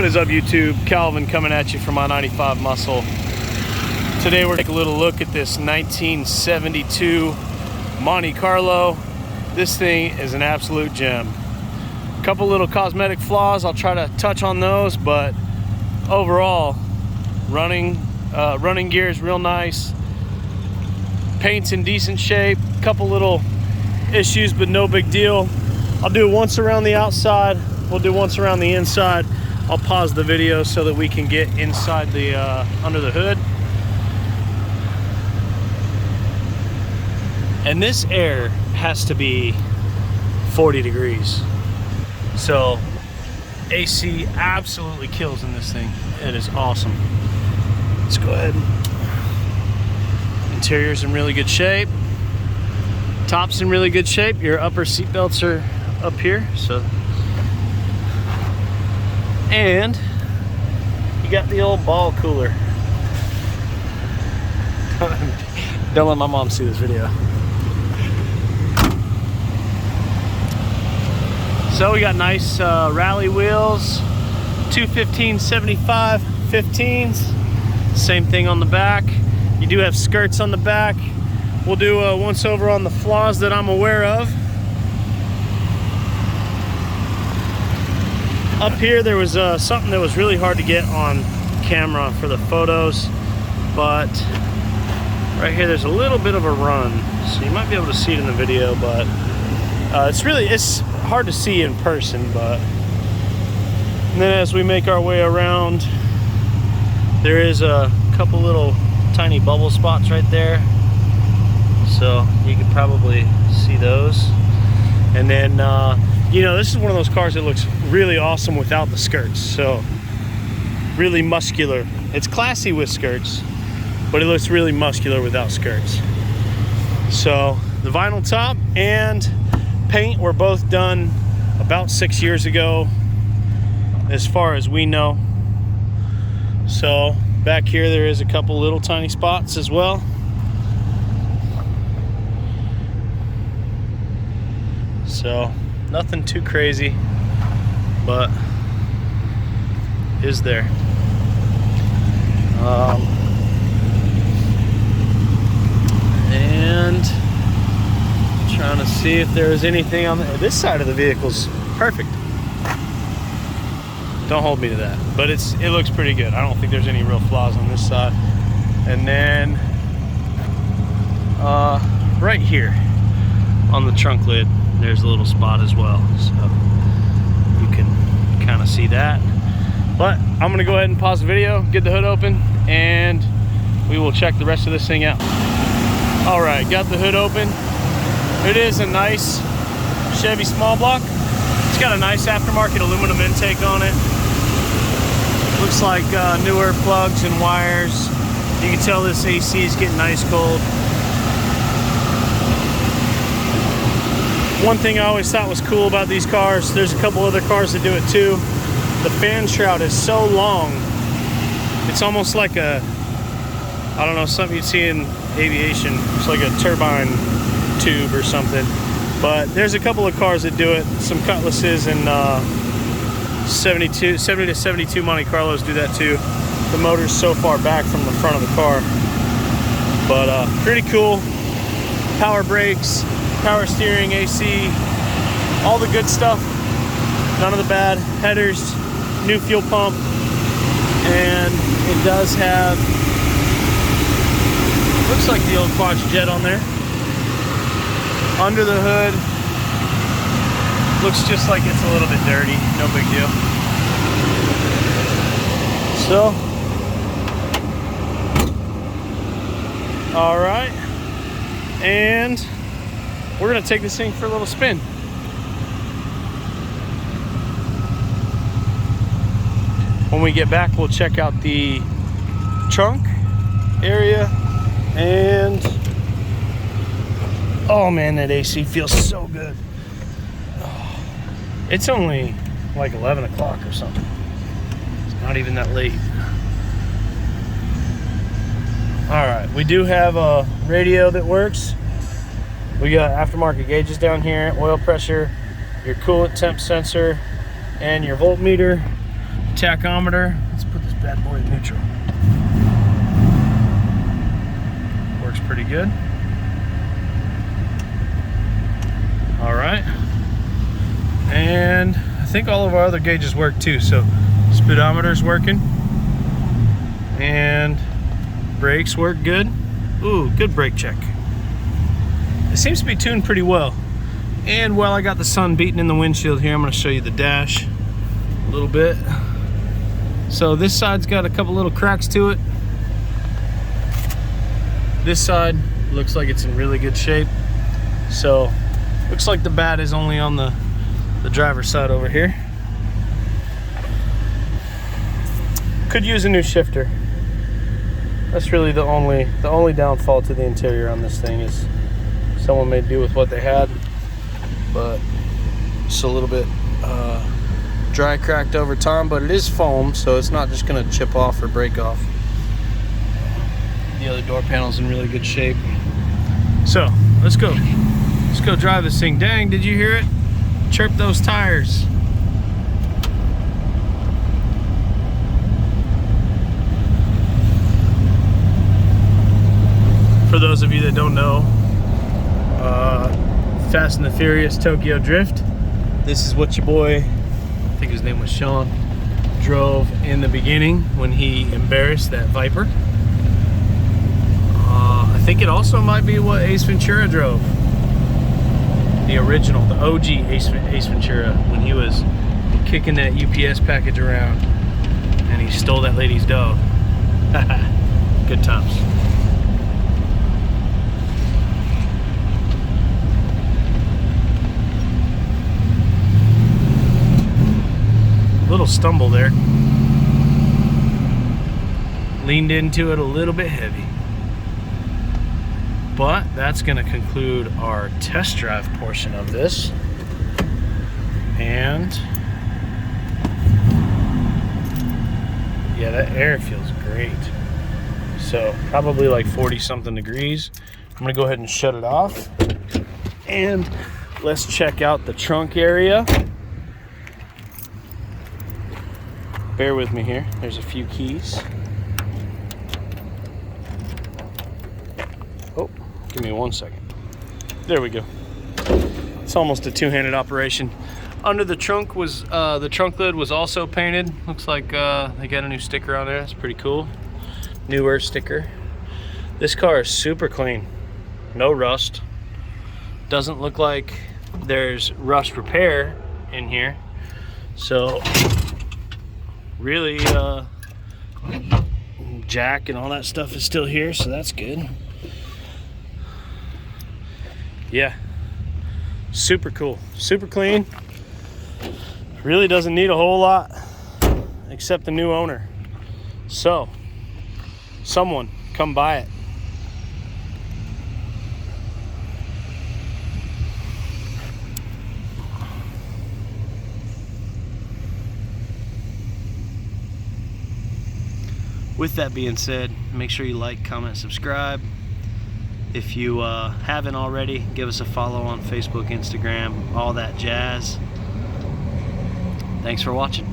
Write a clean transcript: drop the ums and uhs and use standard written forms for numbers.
What is up, YouTube? Calvin coming at you from I-95 Muscle. Today we're taking a little look at this 1972 Monte Carlo. This thing is an absolute gem. A couple little cosmetic flaws, I'll try to touch on those, but overall, running gear is real nice. Paint's in decent shape. A couple little issues, but no big deal. I'll do it once around the outside. We'll do once around the inside. I'll pause the video so that we can get inside the under the hood. And this air has to be 40 degrees. So AC absolutely kills in this thing. It is awesome. Let's go ahead. Interior's in really good shape. Top's in really good shape. Your upper seat belts are up here, so. And you got the old ball cooler. Don't let my mom see this video. So we got nice rally wheels, 215/75 15s. Same thing on the back. You do have skirts on the back. We'll do a once over on the flaws that I'm aware of. Up here there was something that was really hard to get on camera for the photos, but right here there's a little bit of a run, so you might be able to see it in the video, but it's hard to see in person. But and then as we make our way around, there is a couple little tiny bubble spots right there, so you can probably see those. And then you know, this is one of those cars that looks really awesome without the skirts. So really muscular. It's classy with skirts, but it looks really muscular without skirts. So the vinyl top and paint were both done about 6 years ago, as far as we know. So back here there is a couple little tiny spots as well. So nothing too crazy, but is there. And trying to see if there is anything on this side of the vehicle's perfect. Don't hold me to that, but it looks pretty good. I don't think there's any real flaws on this side. And then right here on the trunk lid, there's a little spot as well, so you can kind of see that. But I'm gonna go ahead and pause the video, get the hood open, and we will check the rest of this thing out. All right, got the hood open. It is a nice Chevy small block. It's got a nice aftermarket aluminum intake on it. Looks like newer plugs and wires. You can tell this AC is getting ice cold. One thing I always thought was cool about these cars, there's a couple other cars that do it too. The fan shroud is so long. It's almost like a, I don't know, something you'd see in aviation. It's like a turbine tube or something. But there's a couple of cars that do it. Some Cutlasses and 70 to 72 Monte Carlos do that too. The motor's so far back from the front of the car. But pretty cool. Power brakes, power steering, AC, all the good stuff, none of the bad. Headers, new fuel pump, and it does have, looks like the old Quad Jet on there. Under the hood, looks just like it's a little bit dirty, no big deal. So, all right, and we're gonna take this thing for a little spin. When we get back, we'll check out the trunk area, and oh man, that AC feels so good. Oh, it's only like 11 o'clock or something. It's not even that late. All right, we do have a radio that works. We got aftermarket gauges down here, oil pressure, your coolant temp sensor, and your voltmeter. tachometer. Let's put this bad boy in neutral. Works pretty good. All right. And I think all of our other gauges work too. So speedometer's working. And brakes work good. Ooh, good brake check. It seems to be tuned pretty well. And while I got the sun beating in the windshield here, I'm going to show you the dash a little bit. So this side's got a couple little cracks to it. This side looks like it's in really good shape. So looks like the bat is only on the driver's side over here. Could use a new shifter. That's really the only downfall to the interior on this thing is someone made do with what they had, but it's a little bit dry cracked over time, but it is foam, so it's not just gonna chip off or break off. The other door panel's in really good shape. So let's go drive this thing. Dang, did you hear it? Chirp those tires. For those of you that don't know, Fast and the Furious Tokyo Drift, this is what your boy, I think his name was Sean, drove in the beginning when he embarrassed that Viper. I think it also might be what Ace Ventura drove. The original, the OG Ace Ventura, when he was kicking that UPS package around and he stole that lady's dog. Good times. Little stumble there. Leaned into it a little bit heavy. But that's going to conclude our test drive portion of this. And yeah, that air feels great. So probably like 40 something degrees. I'm going to go ahead and shut it off. And let's check out the trunk area. Bear with me here. There's a few keys. Oh, give me 1 second. There we go. It's almost a two-handed operation. Under the trunk was the trunk lid was also painted. Looks like they got a new sticker on there. That's pretty cool. Newer sticker. This car is super clean. No rust. Doesn't look like there's rust repair in here. So really jack and all that stuff is still here, so that's good. Yeah, super cool, super clean. Really doesn't need a whole lot except the new owner. So someone come buy it. With that being said, make sure you like, comment, subscribe. If you haven't already, give us a follow on Facebook, Instagram, all that jazz. Thanks for watching.